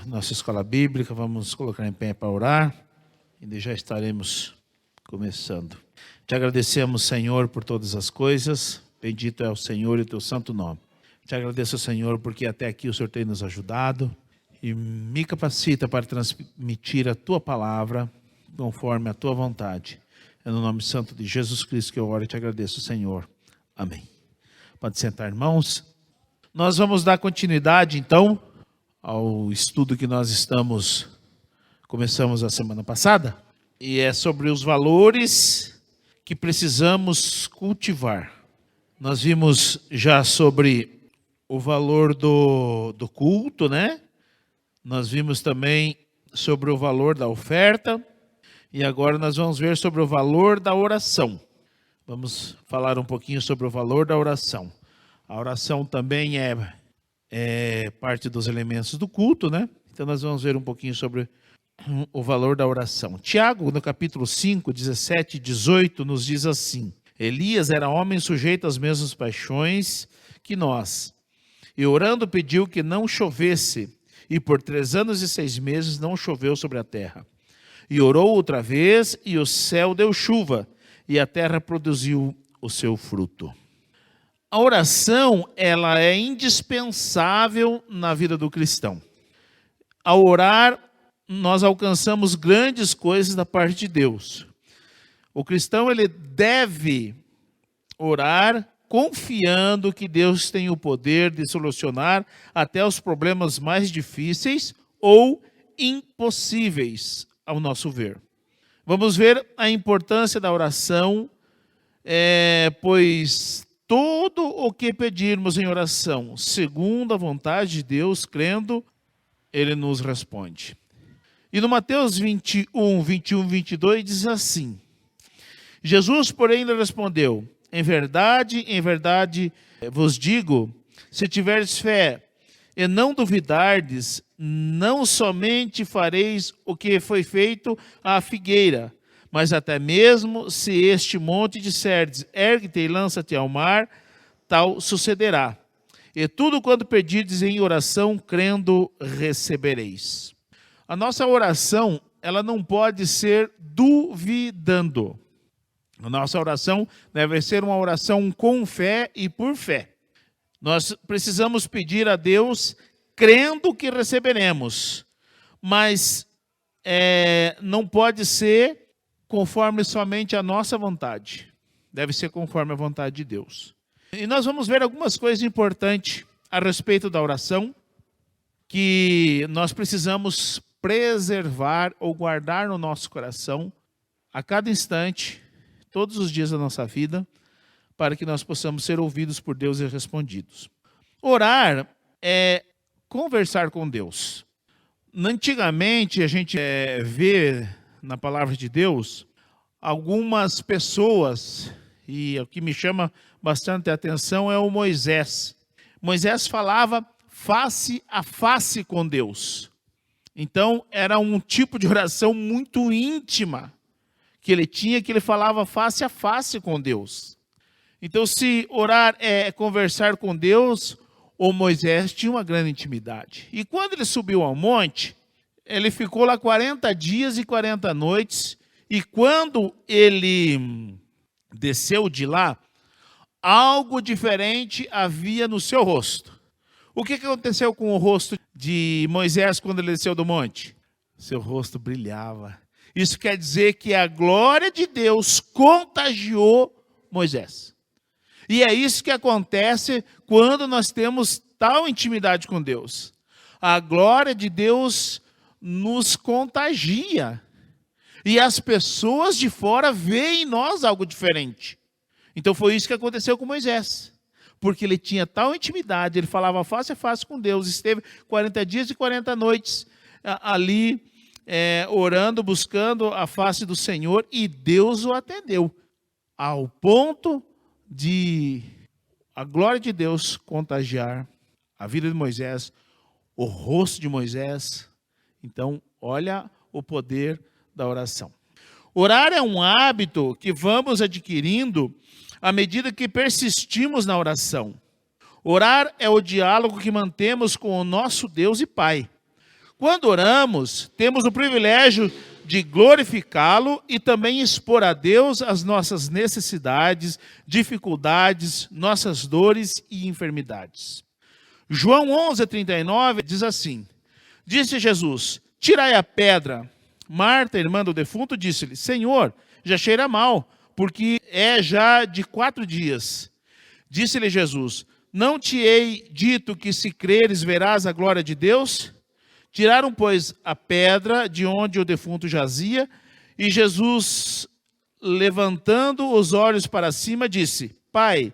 nossa escola bíblica, vamos colocar em pé para orar e já estaremos começando. Te agradecemos, Senhor, por todas as coisas, bendito é o Senhor e o teu santo nome. Te agradeço, Senhor, porque até aqui o Senhor tem nos ajudado e me capacita para transmitir a tua palavra conforme a tua vontade. É no nome santo de Jesus Cristo que eu oro e te agradeço, Senhor. Amém. Pode sentar, irmãos. Nós vamos dar continuidade, então, ao estudo que nós começamos a semana passada. E é sobre os valores que precisamos cultivar. Nós vimos já sobre o valor do culto, né? Nós vimos também sobre o valor da oferta. E agora nós vamos ver sobre o valor da oração. Vamos falar um pouquinho sobre o valor da oração. A oração também é parte dos elementos do culto, né? Então nós vamos ver um pouquinho sobre o valor da oração. Tiago, no capítulo 5, 17 e 18, nos diz assim: Elias era homem sujeito às mesmas paixões que nós, e orando pediu que não chovesse, e por 3 anos e 6 meses não choveu sobre a terra. E orou outra vez, e o céu deu chuva, e a terra produziu o seu fruto. A oração, ela é indispensável na vida do cristão. Ao orar, nós alcançamos grandes coisas da parte de Deus. O cristão, ele deve orar confiando que Deus tem o poder de solucionar até os problemas mais difíceis ou impossíveis, ao nosso ver. Vamos ver a importância da oração, pois tudo o que pedirmos em oração, segundo a vontade de Deus, crendo, Ele nos responde. E no Mateus 21, 22 diz assim: Jesus, porém, lhe respondeu: em verdade vos digo, se tiverdes fé e não duvidardes, não somente fareis o que foi feito à figueira, mas até mesmo se este monte disserdes, ergue-te e lança-te ao mar, tal sucederá. E tudo quanto pedirdes em oração, crendo, recebereis. A nossa oração, ela não pode ser duvidando. A nossa oração deve ser uma oração com fé e por fé. Nós precisamos pedir a Deus crendo que receberemos, mas não pode ser conforme somente a nossa vontade. Deve ser conforme a vontade de Deus. E nós vamos ver algumas coisas importantes a respeito da oração que nós precisamos preservar ou guardar no nosso coração a cada instante, todos os dias da nossa vida, para que nós possamos ser ouvidos por Deus e respondidos. Orar é conversar com Deus. Antigamente, a gente vê na palavra de Deus algumas pessoas, e o que me chama bastante a atenção é o Moisés. Moisés falava face a face com Deus. Então, era um tipo de oração muito íntima que ele tinha, que ele falava face a face com Deus. Então, se orar é conversar com Deus, o Moisés tinha uma grande intimidade. E quando ele subiu ao monte, ele ficou lá 40 dias e 40 noites, e quando ele desceu de lá, algo diferente havia no seu rosto. O que aconteceu com o rosto de Moisés quando ele desceu do monte? Seu rosto brilhava. Isso quer dizer que a glória de Deus contagiou Moisés. E é isso que acontece quando nós temos tal intimidade com Deus. A glória de Deus nos contagia. E as pessoas de fora veem em nós algo diferente. Então foi isso que aconteceu com Moisés. Porque ele tinha tal intimidade, ele falava face a face com Deus, esteve 40 dias e 40 noites ali, orando, buscando a face do Senhor, e Deus o atendeu, ao ponto de a glória de Deus contagiar a vida de Moisés, o rosto de Moisés. Então, olha o poder da oração. Orar é um hábito que vamos adquirindo à medida que persistimos na oração. Orar é o diálogo que mantemos com o nosso Deus e Pai. Quando oramos, temos o privilégio de glorificá-lo e também expor a Deus as nossas necessidades, dificuldades, nossas dores e enfermidades. João 11:39 diz assim: disse Jesus: tirai a pedra. Marta, irmã do defunto, disse-lhe: Senhor, já cheira mal, porque é já de 4 dias. Disse-lhe Jesus: não te hei dito que se creres verás a glória de Deus? Tiraram, pois, a pedra de onde o defunto jazia, e Jesus, levantando os olhos para cima, disse: Pai,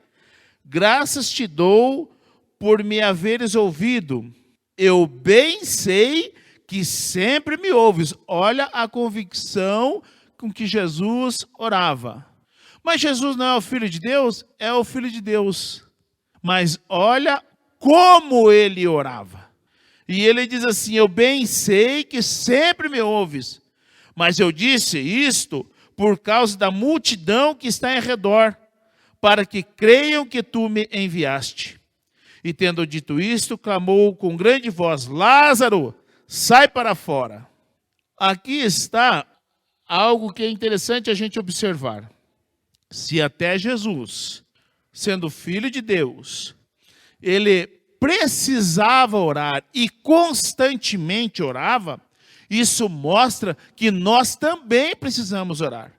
graças te dou por me haveres ouvido. Eu bem sei que sempre me ouves. Olha a convicção com que Jesus orava. Mas Jesus não é o Filho de Deus? É o Filho de Deus. Mas olha como ele orava. E ele diz assim: eu bem sei que sempre me ouves, mas eu disse isto por causa da multidão que está em redor, para que creiam que tu me enviaste. E tendo dito isto, clamou com grande voz: Lázaro, sai para fora. Aqui está algo que é interessante a gente observar. Se até Jesus, sendo Filho de Deus, ele precisava orar e constantemente orava, isso mostra que nós também precisamos orar.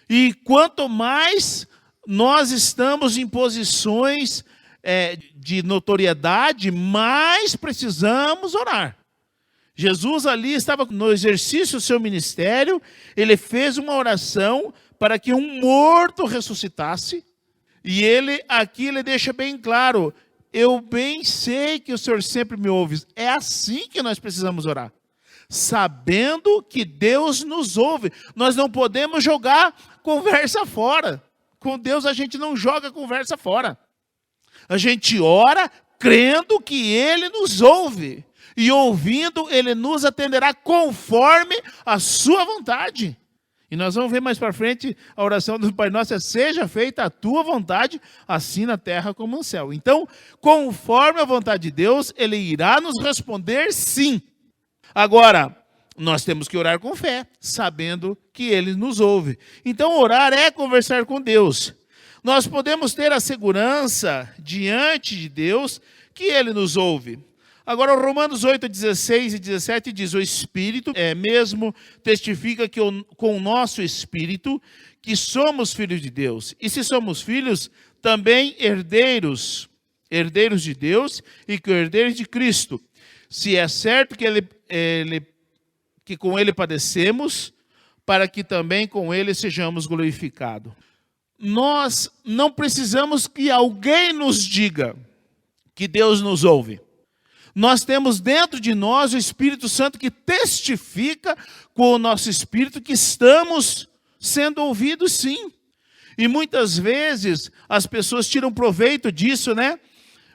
E quanto mais nós estamos em posições de notoriedade, mais precisamos orar. Jesus ali estava no exercício do seu ministério, ele fez uma oração para que um morto ressuscitasse, e ele deixa bem claro: eu bem sei que o Senhor sempre me ouve. É assim que nós precisamos orar, sabendo que Deus nos ouve. Nós não podemos jogar conversa fora. Com Deus a gente não joga conversa fora. A gente ora crendo que Ele nos ouve. E ouvindo, Ele nos atenderá conforme a sua vontade. E nós vamos ver mais para frente a oração do Pai Nosso: seja feita a tua vontade, assim na terra como no céu. Então, conforme a vontade de Deus, Ele irá nos responder sim. Agora, nós temos que orar com fé, sabendo que Ele nos ouve. Então, orar é conversar com Deus. Nós podemos ter a segurança diante de Deus que Ele nos ouve. Agora, Romanos 8:16 e 17 diz: o Espírito mesmo testifica que com o nosso Espírito que somos filhos de Deus. E se somos filhos, também herdeiros de Deus e co-herdeiros de Cristo. Se é certo que com Ele padecemos, para que também com Ele sejamos glorificados. Nós não precisamos que alguém nos diga que Deus nos ouve. Nós temos dentro de nós o Espírito Santo que testifica com o nosso espírito que estamos sendo ouvidos sim. E muitas vezes as pessoas tiram proveito disso, né?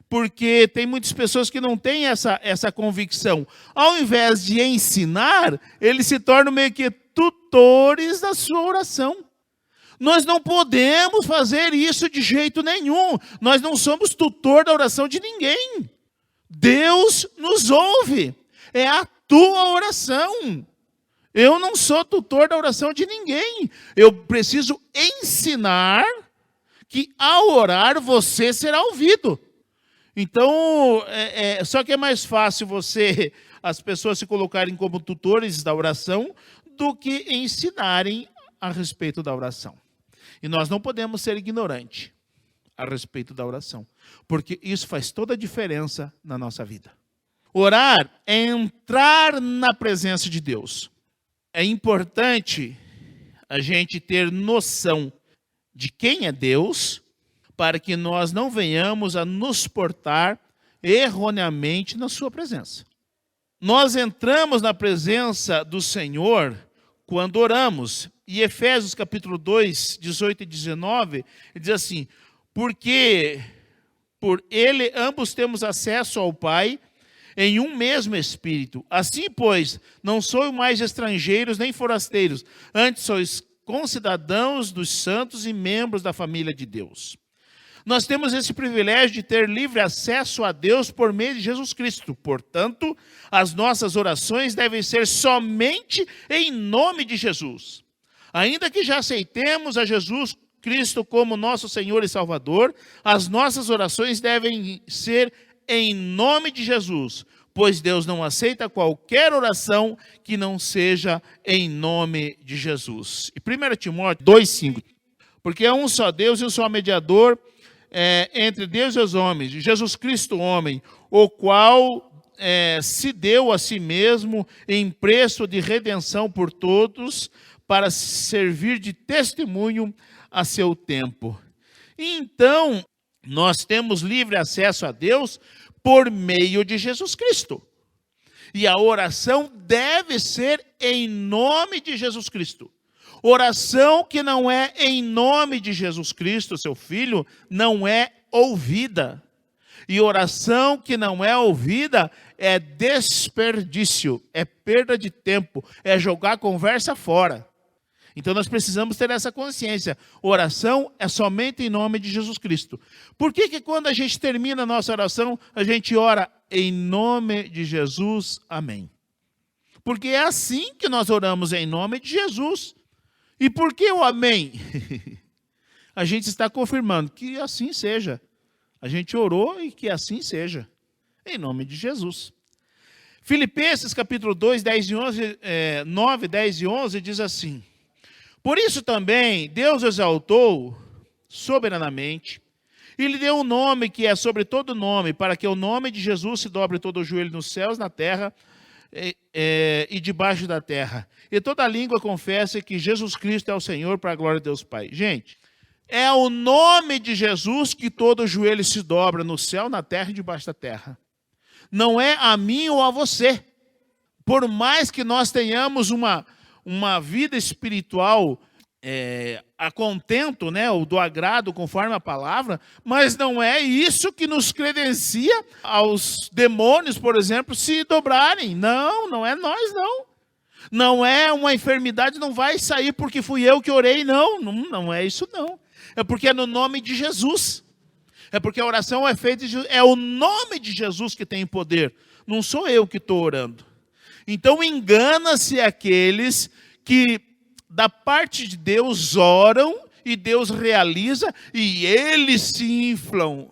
Porque tem muitas pessoas que não têm essa convicção. Ao invés de ensinar, eles se tornam meio que tutores da sua oração. Nós não podemos fazer isso de jeito nenhum. Nós não somos tutor da oração de ninguém. Deus nos ouve. É a tua oração. Eu não sou tutor da oração de ninguém. Eu preciso ensinar que ao orar você será ouvido. Então, só que é mais fácil as pessoas se colocarem como tutores da oração do que ensinarem a respeito da oração. E nós não podemos ser ignorantes a respeito da oração, porque isso faz toda a diferença na nossa vida. Orar é entrar na presença de Deus. É importante a gente ter noção de quem é Deus, para que nós não venhamos a nos portar erroneamente na sua presença. Nós entramos na presença do Senhor quando oramos. E Efésios capítulo 2, 18 e 19, diz assim: porque por ele ambos temos acesso ao Pai em um mesmo Espírito. Assim, pois, não sois mais estrangeiros nem forasteiros, antes sois concidadãos dos santos e membros da família de Deus. Nós temos esse privilégio de ter livre acesso a Deus por meio de Jesus Cristo. Portanto, as nossas orações devem ser somente em nome de Jesus. Ainda que já aceitemos a Jesus Cristo como nosso Senhor e Salvador, as nossas orações devem ser em nome de Jesus, pois Deus não aceita qualquer oração que não seja em nome de Jesus. E 1 Timóteo 2,5, porque é um só Deus e um só mediador entre Deus e os homens, Jesus Cristo homem, o qual se deu a si mesmo em preço de redenção por todos, para servir de testemunho a seu tempo. Então, nós temos livre acesso a Deus por meio de Jesus Cristo. E a oração deve ser em nome de Jesus Cristo. Oração que não é em nome de Jesus Cristo, seu Filho, não é ouvida. E oração que não é ouvida é desperdício, é perda de tempo, é jogar a conversa fora. Então nós precisamos ter essa consciência. Oração é somente em nome de Jesus Cristo. Por que quando a gente termina a nossa oração, a gente ora em nome de Jesus, amém? Porque é assim que nós oramos, em nome de Jesus. E por que o amém? A gente está confirmando que assim seja. A gente orou e que assim seja. Em nome de Jesus. Filipenses capítulo 2, 10 e 11, 9, 10 e 11 diz assim: por isso também Deus o exaltou soberanamente e lhe deu um nome que é sobre todo nome, para que o nome de Jesus se dobre todo o joelho nos céus, na terra e debaixo da terra. E toda língua confesse que Jesus Cristo é o Senhor, para a glória de Deus Pai. Gente, é o nome de Jesus que todo joelho se dobra no céu, na terra e debaixo da terra. Não é a mim ou a você. Por mais que nós tenhamos uma vida espiritual a contento, né, ou do agrado, conforme a palavra, mas não é isso que nos credencia aos demônios, por exemplo, se dobrarem. Não, não é nós, não. Não é uma enfermidade, não vai sair porque fui eu que orei, não. Não é isso, não. É porque é no nome de Jesus. É porque a oração é feita, é o nome de Jesus que tem poder. Não sou eu que estou orando. Então engana-se aqueles que da parte de Deus oram e Deus realiza e eles se inflam.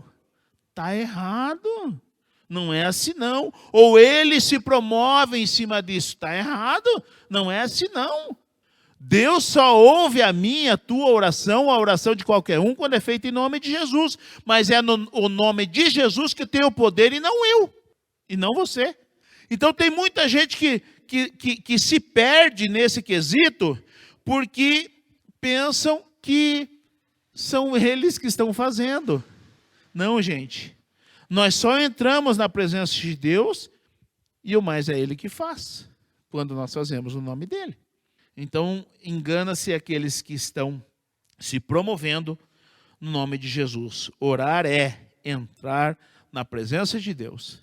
Está errado. Não é assim não. Ou eles se promovem em cima disso. Está errado. Não é assim não. Deus só ouve a minha, a tua oração, a oração de qualquer um, quando é feita em nome de Jesus. Mas é o nome de Jesus que tem o poder e não eu. E não você. Então tem muita gente que se perde nesse quesito porque pensam que são eles que estão fazendo. Não, gente. Nós só entramos na presença de Deus e o mais é Ele que faz, quando nós fazemos o nome dEle. Então, engana-se aqueles que estão se promovendo no nome de Jesus. Orar é entrar na presença de Deus.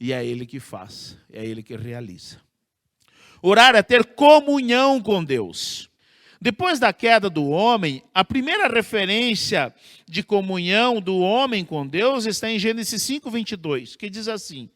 E é Ele que faz, é Ele que realiza. Orar é ter comunhão com Deus. Depois da queda do homem, a primeira referência de comunhão do homem com Deus está em Gênesis 5, 22, que diz assim: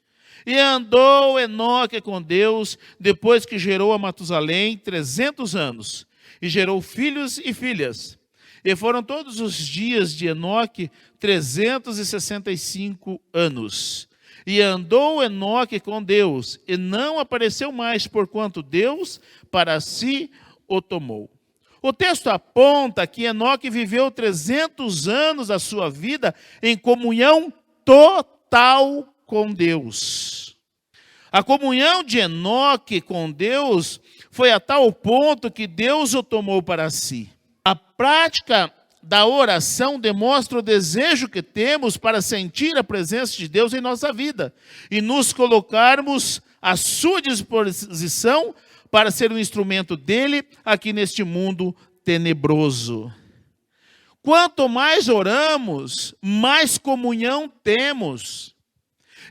e andou Enoque com Deus, depois que gerou a Matusalém 300 anos, e gerou filhos e filhas. E foram todos os dias de Enoque 365 anos. E andou Enoque com Deus, e não apareceu mais, porquanto Deus para si o tomou. O texto aponta que Enoque viveu 300 anos da sua vida em comunhão total com Deus. A comunhão de Enoque com Deus foi a tal ponto que Deus o tomou para si. A prática da oração demonstra o desejo que temos para sentir a presença de Deus em nossa vida e nos colocarmos à sua disposição para ser um instrumento dele aqui neste mundo tenebroso. Quanto mais oramos, mais comunhão temos.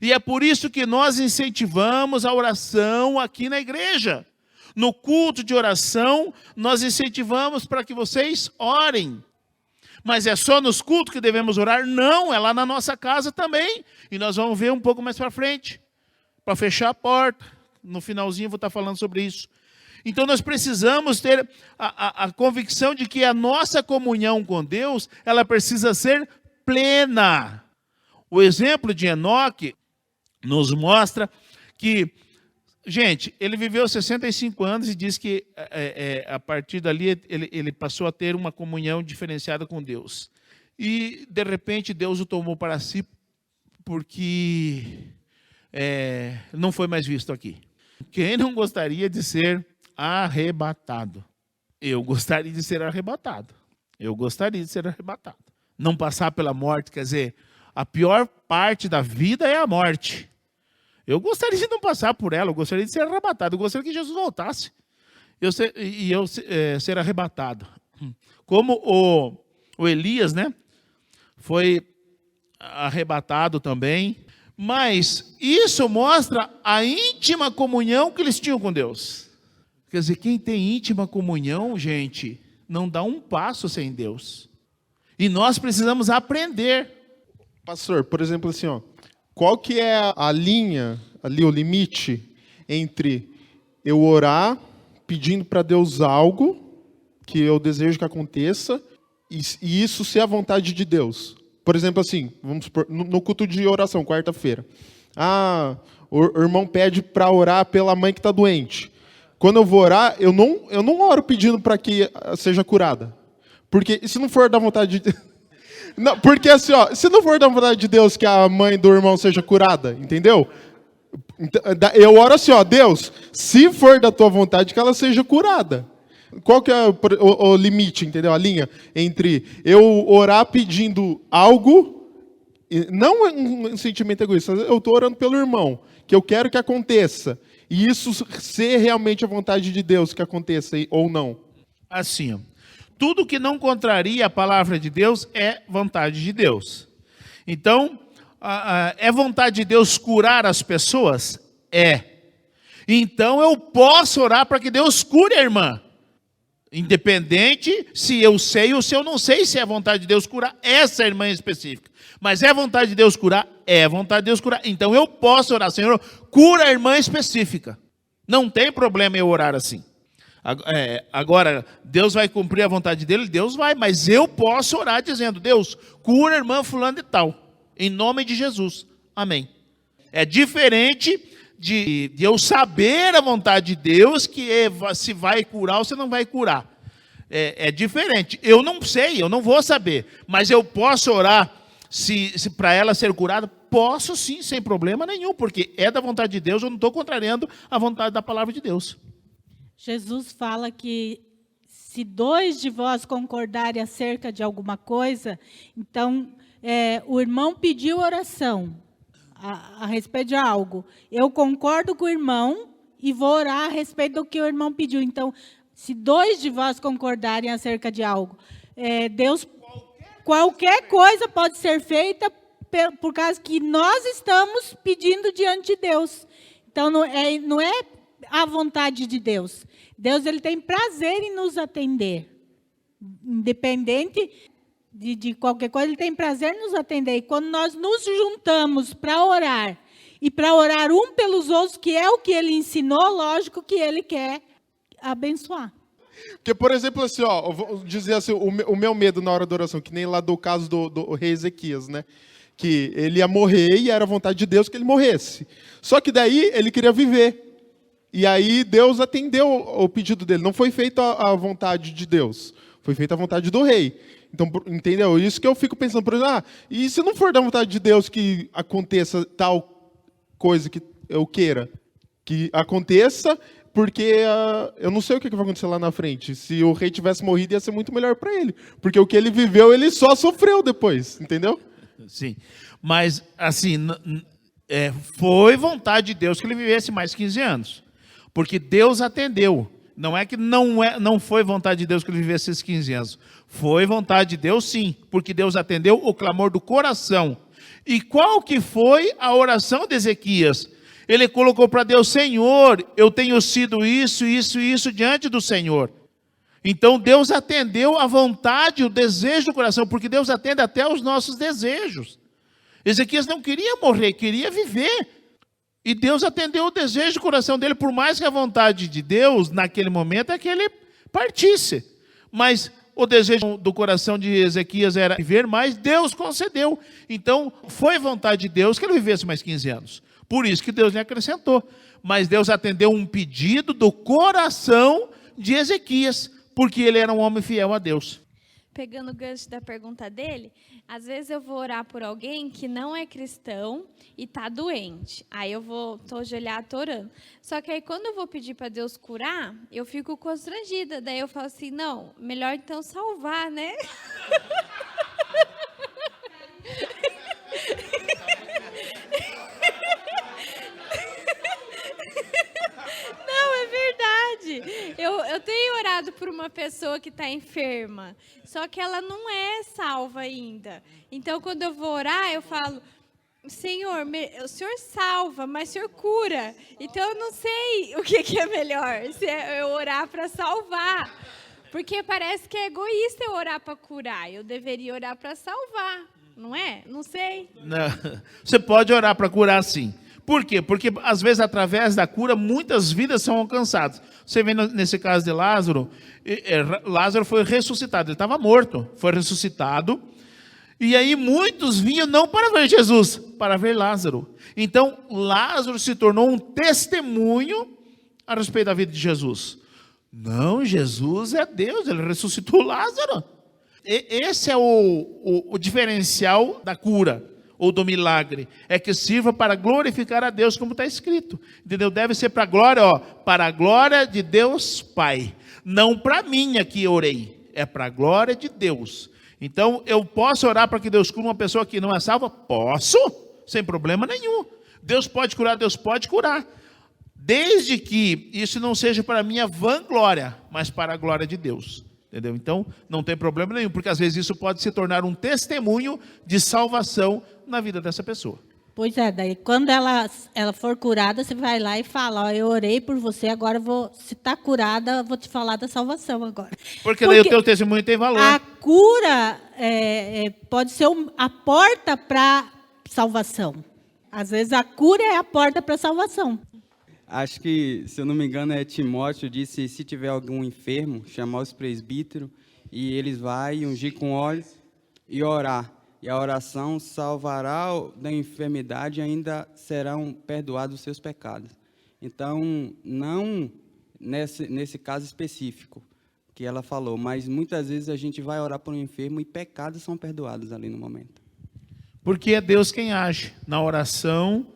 E é por isso que nós incentivamos a oração aqui na igreja. No culto de oração, nós incentivamos para que vocês orem. Mas é só nos cultos que devemos orar? Não, é lá na nossa casa também. E nós vamos ver um pouco mais para frente, para fechar a porta. No finalzinho eu vou estar falando sobre isso. Então nós precisamos ter a convicção de que a nossa comunhão com Deus, ela precisa ser plena. O exemplo de Enoque nos mostra que, gente, ele viveu 65 anos e diz que a partir dali ele passou a ter uma comunhão diferenciada com Deus. E, de repente, Deus o tomou para si porque não foi mais visto aqui. Quem não gostaria de ser arrebatado? Eu gostaria de ser arrebatado. Eu gostaria de ser arrebatado. Não passar pela morte, quer dizer, a pior parte da vida é a morte. Eu gostaria de não passar por ela, eu gostaria de ser arrebatado, eu gostaria que Jesus voltasse eu ser arrebatado. Como o Elias, né, foi arrebatado também, mas isso mostra a íntima comunhão que eles tinham com Deus. Quer dizer, quem tem íntima comunhão, gente, não dá um passo sem Deus. E nós precisamos aprender. Pastor, por exemplo, assim, ó, qual que é a linha, ali o limite, entre eu orar pedindo para Deus algo que eu desejo que aconteça e isso ser a vontade de Deus? Por exemplo, assim, vamos supor, no culto de oração, quarta-feira. O irmão pede para orar pela mãe que está doente. Quando eu vou orar, eu não oro pedindo para que seja curada. Porque se não for da vontade de... Não, porque assim, ó, se não for da vontade de Deus que a mãe do irmão seja curada, entendeu? Eu oro assim, ó, Deus, se for da tua vontade que ela seja curada. Qual que é o limite, entendeu? A linha entre eu orar pedindo algo, não um sentimento egoísta, eu estou orando pelo irmão, que eu quero que aconteça, e isso ser realmente a vontade de Deus que aconteça ou não. Assim, ó, tudo que não contraria a palavra de Deus é vontade de Deus. Então, é vontade de Deus curar as pessoas? É. Então eu posso orar para que Deus cure a irmã. Independente se eu sei ou se eu não sei se é vontade de Deus curar essa irmã específica. Mas é vontade de Deus curar? É vontade de Deus curar. Então eu posso orar, Senhor, cura a irmã específica. Não tem problema eu orar assim. Agora, Deus vai cumprir a vontade dele? Deus vai, mas eu posso orar dizendo, Deus, cura a irmã fulano e tal, em nome de Jesus, amém. É diferente de eu saber a vontade de Deus, que se vai curar ou se não vai curar. É diferente, eu não sei, eu não vou saber, mas eu posso orar se para ela ser curada? Posso sim, sem problema nenhum, porque é da vontade de Deus, eu não estou contrariando a vontade da palavra de Deus. Jesus fala que se 2 de vós concordarem acerca de alguma coisa, então o irmão pediu oração a respeito de algo. Eu concordo com o irmão e vou orar a respeito do que o irmão pediu. Então, se 2 de vós concordarem acerca de algo, Deus, qualquer coisa pode ser feita por causa que nós estamos pedindo diante de Deus. Então, não é a vontade de Deus. Deus, ele tem prazer em nos atender. Independente de qualquer coisa, ele tem prazer em nos atender. E quando nós nos juntamos para orar, e para orar um pelos outros, que é o que ele ensinou, lógico que ele quer abençoar. Porque, por exemplo, assim, ó, eu vou dizer assim, o meu medo na hora da oração, que nem lá do caso do rei Ezequias, né? Que ele ia morrer e era a vontade de Deus que ele morresse. Só que daí ele queria viver. E aí Deus atendeu o pedido dele. Não foi feita a vontade de Deus. Foi feita a vontade do rei. Então, entendeu? Isso que eu fico pensando, por exemplo, e se não for da vontade de Deus que aconteça tal coisa que eu queira? Que aconteça, porque eu não sei o que vai acontecer lá na frente. Se o rei tivesse morrido, ia ser muito melhor para ele. Porque o que ele viveu, ele só sofreu depois. Entendeu? Sim. Mas, assim, foi vontade de Deus que ele vivesse mais 15 anos. Porque Deus atendeu. Não é que não foi vontade de Deus que ele vivesse esses 15 anos. Foi vontade de Deus, sim. Porque Deus atendeu o clamor do coração. E qual que foi a oração de Ezequias? Ele colocou para Deus, Senhor, eu tenho sido isso, isso, isso diante do Senhor. Então Deus atendeu a vontade, o desejo do coração, porque Deus atende até os nossos desejos. Ezequias não queria morrer, queria viver. E Deus atendeu o desejo do coração dele, por mais que a vontade de Deus, naquele momento, é que ele partisse. Mas o desejo do coração de Ezequias era viver mais, Deus concedeu. Então, foi vontade de Deus que ele vivesse mais 15 anos. Por isso que Deus lhe acrescentou. Mas Deus atendeu um pedido do coração de Ezequias, porque ele era um homem fiel a Deus. Pegando o gancho da pergunta dele, às vezes eu vou orar por alguém que não é cristão e está doente. Aí tô ajoelhado, tô orando. Só que aí quando eu vou pedir para Deus curar, eu fico constrangida. Daí eu falo assim, não, melhor então salvar, né? Não, é verdade. Eu tenho orado por uma pessoa que está enferma, só que ela não é salva ainda. Então, quando eu vou orar, eu falo, Senhor, o Senhor salva, mas o Senhor cura. Então, eu não sei o que é melhor, se é eu orar para salvar. Porque parece que é egoísta eu orar para curar. Eu deveria orar para salvar, não é? Não sei. Não. Você pode orar para curar, sim. Por quê? Porque, às vezes, através da cura, muitas vidas são alcançadas. Você vê nesse caso de Lázaro, Lázaro foi ressuscitado. Ele estava morto, foi ressuscitado. E aí muitos vinham não para ver Jesus, para ver Lázaro. Então, Lázaro se tornou um testemunho a respeito da vida de Jesus. Não, Jesus é Deus, ele ressuscitou Lázaro. Esse é o diferencial da cura ou do milagre, é que sirva para glorificar a Deus, como está escrito. Entendeu? Deve ser para a glória, para a glória de Deus Pai. Não para mim aqui orei, é para a glória de Deus. Então, eu posso orar para que Deus cure uma pessoa que não é salva? Posso, sem problema nenhum. Deus pode curar, desde que isso não seja para a minha vanglória, mas para a glória de Deus. Entendeu? Então, não tem problema nenhum, porque às vezes isso pode se tornar um testemunho de salvação na vida dessa pessoa. Pois é, daí quando ela for curada, você vai lá e fala, eu orei por você, agora se está curada, eu vou te falar da salvação agora. Porque daí o teu testemunho tem valor. A cura pode ser a porta para salvação. Às vezes a cura é a porta para salvação. Acho que, se eu não me engano, Timóteo disse, se tiver algum enfermo, chamar os presbíteros, e eles vão ungir com óleo e orar. E a oração salvará da enfermidade e ainda serão perdoados os seus pecados. Então, não nesse caso específico que ela falou, mas muitas vezes a gente vai orar por um enfermo e pecados são perdoados ali no momento. Porque é Deus quem age. Na oração,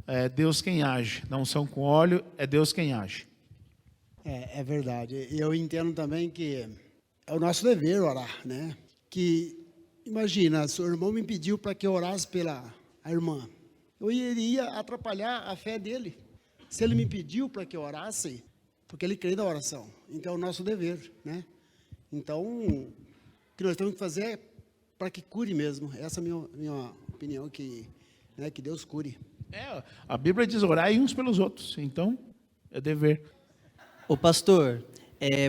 é Deus quem age. Na unção com óleo, é Deus quem age. É verdade. Eu entendo também que é o nosso dever orar, né? Que, imagina, seu irmão me pediu para que eu orasse pela irmã. Eu iria atrapalhar a fé dele. Se ele me pediu para que eu orasse, porque ele crê na oração. Então, é o nosso dever, né? Então, o que nós temos que fazer é para que cure mesmo. Essa é a minha opinião, que Deus cure. A Bíblia diz orar uns pelos outros. Então, é dever. Ô pastor,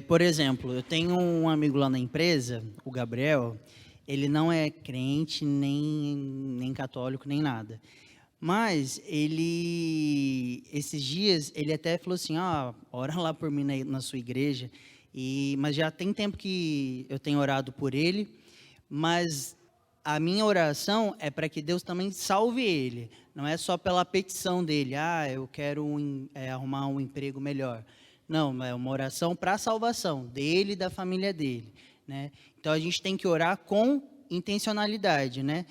por exemplo, eu tenho um amigo lá na empresa, o Gabriel, ele não é crente, nem católico, nem nada. Mas esses dias, ele até falou assim, ora lá por mim na sua igreja. Mas já tem tempo que eu tenho orado por ele, mas a minha oração é para que Deus também salve ele. Não é só pela petição dele, eu quero arrumar um emprego melhor. Não, é uma oração para a salvação dele e da família dele, né? Então, a gente tem que orar com intencionalidade, né?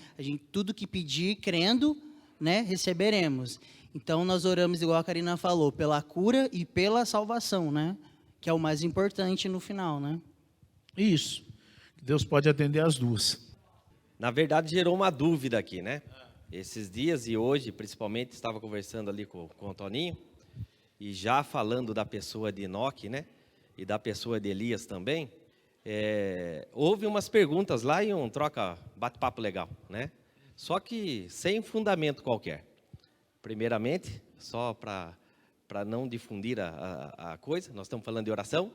Tudo que pedir, crendo, né, receberemos. Então, nós oramos, igual a Karina falou, pela cura e pela salvação, né? Que é o mais importante no final, né? Isso. Deus pode atender as duas. Na verdade, gerou uma dúvida aqui, né? Esses dias e hoje, principalmente, estava conversando ali com o Antoninho, e já falando da pessoa de Enoque, né? E da pessoa de Elias também, houve umas perguntas lá e um bate-papo legal, né? Só que sem fundamento qualquer. Primeiramente, só para não difundir a coisa, nós estamos falando de oração,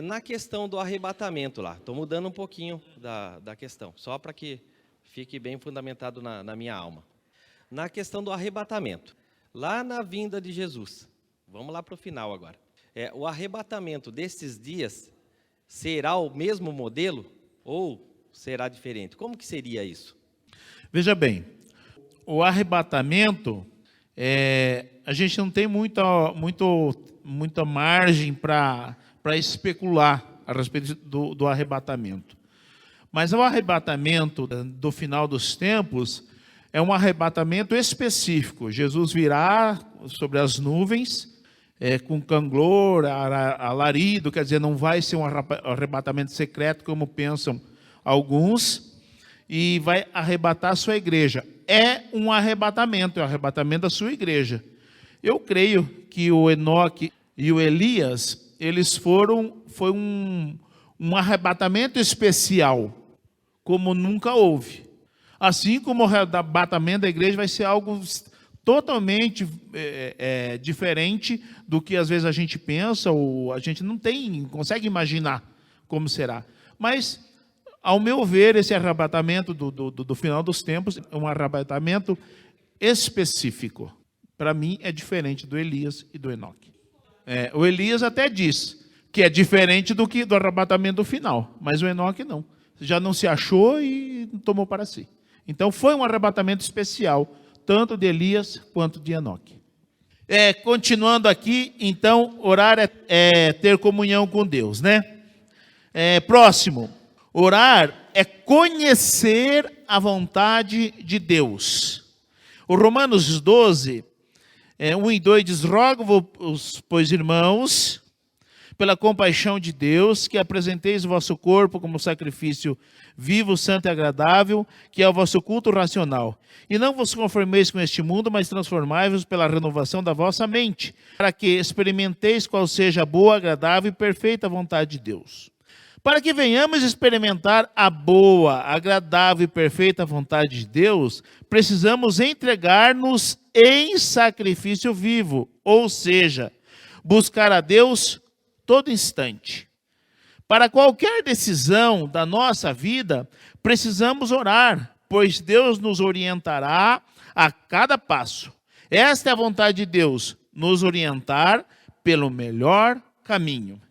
Na questão do arrebatamento lá, estou mudando um pouquinho da questão, só para que fique bem fundamentado na minha alma. Na questão do arrebatamento, lá na vinda de Jesus, vamos lá para o final agora. O arrebatamento desses dias será o mesmo modelo ou será diferente? Como que seria isso? Veja bem, o arrebatamento, a gente não tem muita margem para especular a respeito do arrebatamento. Mas o arrebatamento do final dos tempos é um arrebatamento específico. Jesus virá sobre as nuvens, com canglor, alarido, quer dizer, não vai ser um arrebatamento secreto, como pensam alguns, e vai arrebatar a sua igreja. É um arrebatamento, é o arrebatamento da sua igreja. Eu creio que o Enoque e o Elias, foi um arrebatamento especial, como nunca houve. Assim como o arrebatamento da igreja vai ser algo totalmente diferente do que às vezes a gente pensa, ou a gente não consegue imaginar como será. Mas, ao meu ver, esse arrebatamento do final dos tempos é um arrebatamento específico. Para mim, é diferente do Elias e do Enoque. O Elias até diz que é diferente do arrebatamento final, mas o Enoque não. Já não se achou e tomou para si. Então, foi um arrebatamento especial, tanto de Elias quanto de Enoque. Continuando aqui, então, orar é ter comunhão com Deus, né? Próximo, orar é conhecer a vontade de Deus. O Romanos 12, 1 e 2 diz: rogo-vos, pois, irmãos, pela compaixão de Deus, que apresenteis o vosso corpo como sacrifício vivo, santo e agradável, que é o vosso culto racional. E não vos conformeis com este mundo, mas transformai-vos pela renovação da vossa mente, para que experimenteis qual seja a boa, agradável e perfeita vontade de Deus. Para que venhamos experimentar a boa, agradável e perfeita vontade de Deus, precisamos entregar-nos em sacrifício vivo, ou seja, buscar a Deus todo instante. Para qualquer decisão da nossa vida, precisamos orar, pois Deus nos orientará a cada passo. Esta é a vontade de Deus, nos orientar pelo melhor caminho.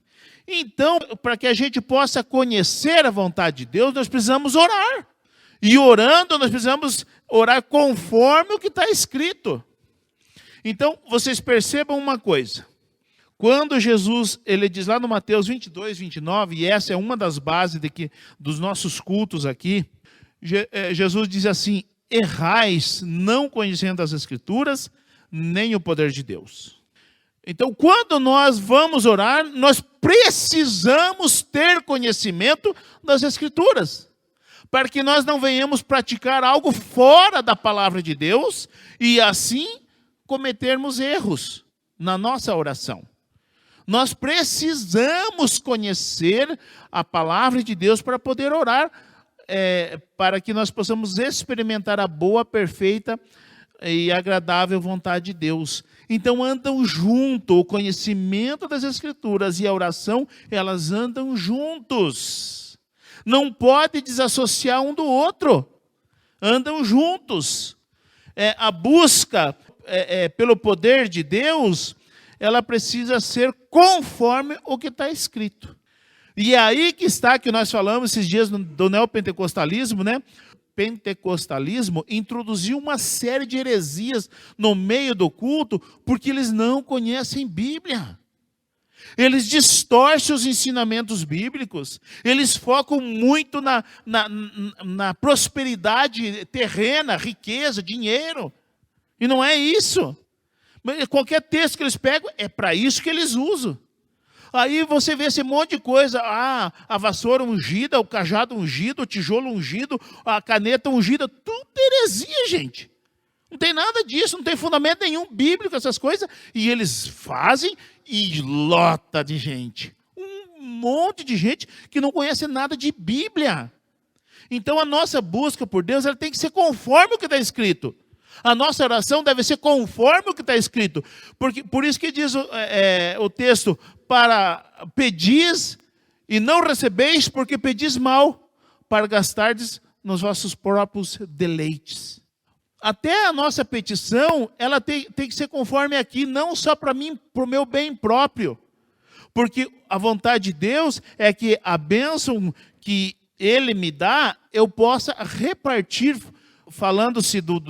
Então, para que a gente possa conhecer a vontade de Deus, nós precisamos orar. E orando, nós precisamos orar conforme o que está escrito. Então, vocês percebam uma coisa. Quando Jesus, ele diz lá no Mateus 22, 29, e essa é uma das bases dos nossos cultos aqui, Jesus diz assim: errais não conhecendo as Escrituras, nem o poder de Deus. Então, quando nós vamos orar, nós precisamos ter conhecimento das Escrituras, para que nós não venhamos praticar algo fora da palavra de Deus e assim cometermos erros na nossa oração. Nós precisamos conhecer a palavra de Deus para poder orar, para que nós possamos experimentar a boa, perfeita e agradável vontade de Deus. Então andam junto, o conhecimento das Escrituras e a oração, elas andam juntos. Não pode desassociar um do outro. Andam juntos. A busca pelo poder de Deus, ela precisa ser conforme o que está escrito. E é aí que está, que nós falamos esses dias do neopentecostalismo, né? Pentecostalismo introduziu uma série de heresias no meio do culto, porque eles não conhecem Bíblia. Eles distorcem os ensinamentos bíblicos, eles focam muito na prosperidade terrena, riqueza, dinheiro. E não é isso. Qualquer texto que eles pegam, é para isso que eles usam. Aí você vê esse monte de coisa, a vassoura ungida, o cajado ungido, o tijolo ungido, a caneta ungida, tudo heresia, gente. Não tem nada disso, não tem fundamento nenhum bíblico, essas coisas, e eles fazem e lota de gente. Um monte de gente que não conhece nada de Bíblia. Então a nossa busca por Deus, ela tem que ser conforme o que está escrito. A nossa oração deve ser conforme o que está escrito. Por isso que diz o texto, para pedis e não recebeis, porque pedis mal, para gastardes nos vossos próprios deleites. Até a nossa petição, ela tem que ser conforme aqui, não só para mim, para o meu bem próprio. Porque a vontade de Deus é que a bênção que Ele me dá, eu possa repartir, falando-se do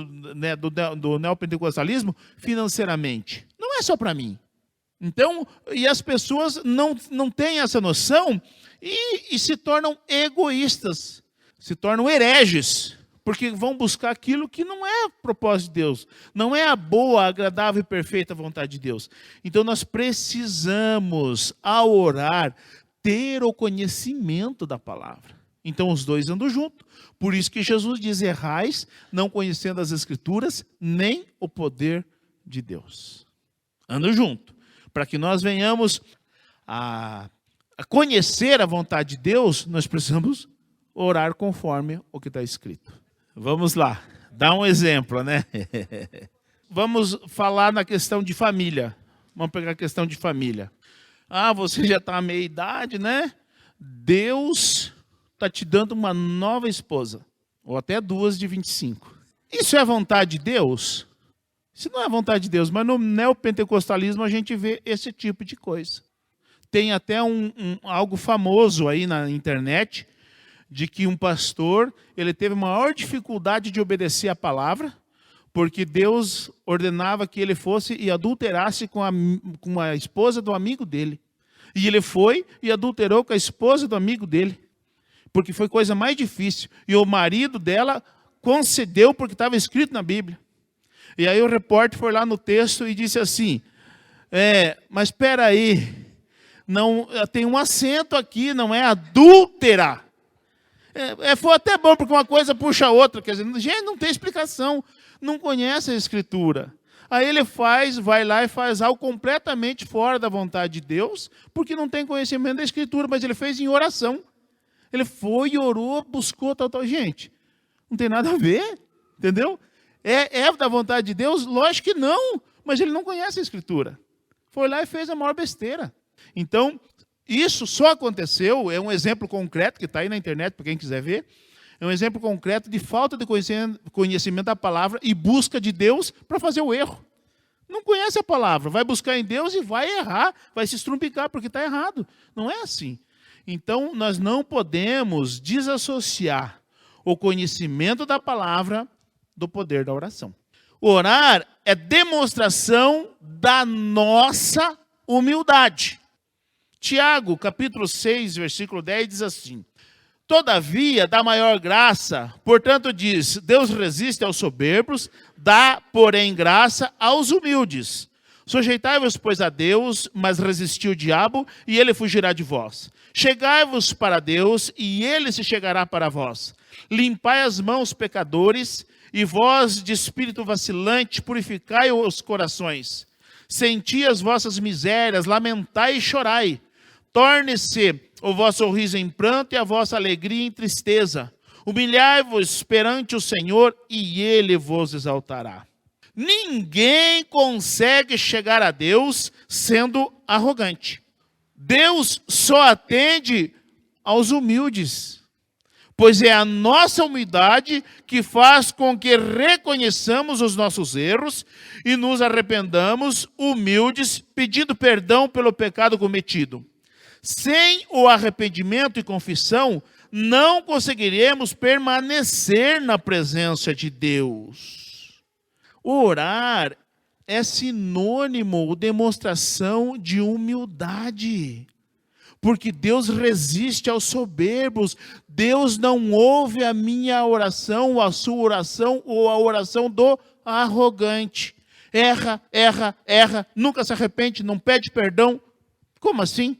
neopentecostalismo, financeiramente. Não é só para mim. Então, e as pessoas não têm essa noção e se tornam egoístas, se tornam hereges, porque vão buscar aquilo que não é propósito de Deus, não é a boa, agradável e perfeita vontade de Deus. Então nós precisamos, ao orar, ter o conhecimento da palavra. Então os dois andam juntos. Por isso que Jesus diz, errais, não conhecendo as Escrituras, nem o poder de Deus. Andam junto. Para que nós venhamos a conhecer a vontade de Deus, nós precisamos orar conforme o que está escrito. Vamos lá, dá um exemplo, né? Vamos falar na questão de família. Vamos pegar a questão de família. Ah, você já está à meia idade, né? Deus está te dando uma nova esposa, ou até duas de 25. Isso é vontade de Deus? Isso não é vontade de Deus, mas no neopentecostalismo a gente vê esse tipo de coisa. Tem até algo famoso aí na internet, de que um pastor, ele teve maior dificuldade de obedecer a palavra, porque Deus ordenava que ele fosse e adulterasse com a esposa do amigo dele. E ele foi e adulterou com a esposa do amigo dele, porque foi coisa mais difícil. E o marido dela concedeu porque estava escrito na Bíblia. E aí o repórter foi lá no texto e disse assim, mas espera aí, não, tem um acento aqui, não é adúltera. Foi até bom, porque uma coisa puxa a outra. Quer dizer, gente, não tem explicação. Não conhece a Escritura. Aí ele vai lá e faz algo completamente fora da vontade de Deus, porque não tem conhecimento da Escritura, mas ele fez em oração. Ele foi, orou, buscou, tal. Gente, não tem nada a ver, entendeu? É da vontade de Deus? Lógico que não, mas ele não conhece a Escritura. Foi lá e fez a maior besteira. Então, isso só aconteceu, é um exemplo concreto, que está aí na internet, para quem quiser ver, é um exemplo concreto de falta de conhecimento da palavra e busca de Deus para fazer o erro. Não conhece a palavra, vai buscar em Deus e vai errar, vai se estrumpicar, porque está errado. Não é assim. Então, nós não podemos desassociar o conhecimento da palavra do poder da oração. Orar é demonstração da nossa humildade. Tiago, capítulo 6, versículo 10, diz assim, todavia, dá maior graça, portanto diz, Deus resiste aos soberbos, dá, porém, graça aos humildes. Sujeitai-vos, pois, a Deus, mas resisti o diabo, e ele fugirá de vós. Chegai-vos para Deus, e ele se chegará para vós. Limpai as mãos, pecadores, e vós, de espírito vacilante, purificai os corações. Senti as vossas misérias, lamentai e chorai. Torne-se o vosso riso em pranto e a vossa alegria em tristeza. Humilhai-vos perante o Senhor e Ele vos exaltará. Ninguém consegue chegar a Deus sendo arrogante. Deus só atende aos humildes, pois é a nossa humildade que faz com que reconheçamos os nossos erros e nos arrependamos humildes, pedindo perdão pelo pecado cometido. Sem o arrependimento e confissão, não conseguiremos permanecer na presença de Deus. Orar é sinônimo, demonstração de humildade. Porque Deus resiste aos soberbos. Deus não ouve a minha oração, a sua oração ou a oração do arrogante. Erra, nunca se arrepende, não pede perdão. Como assim?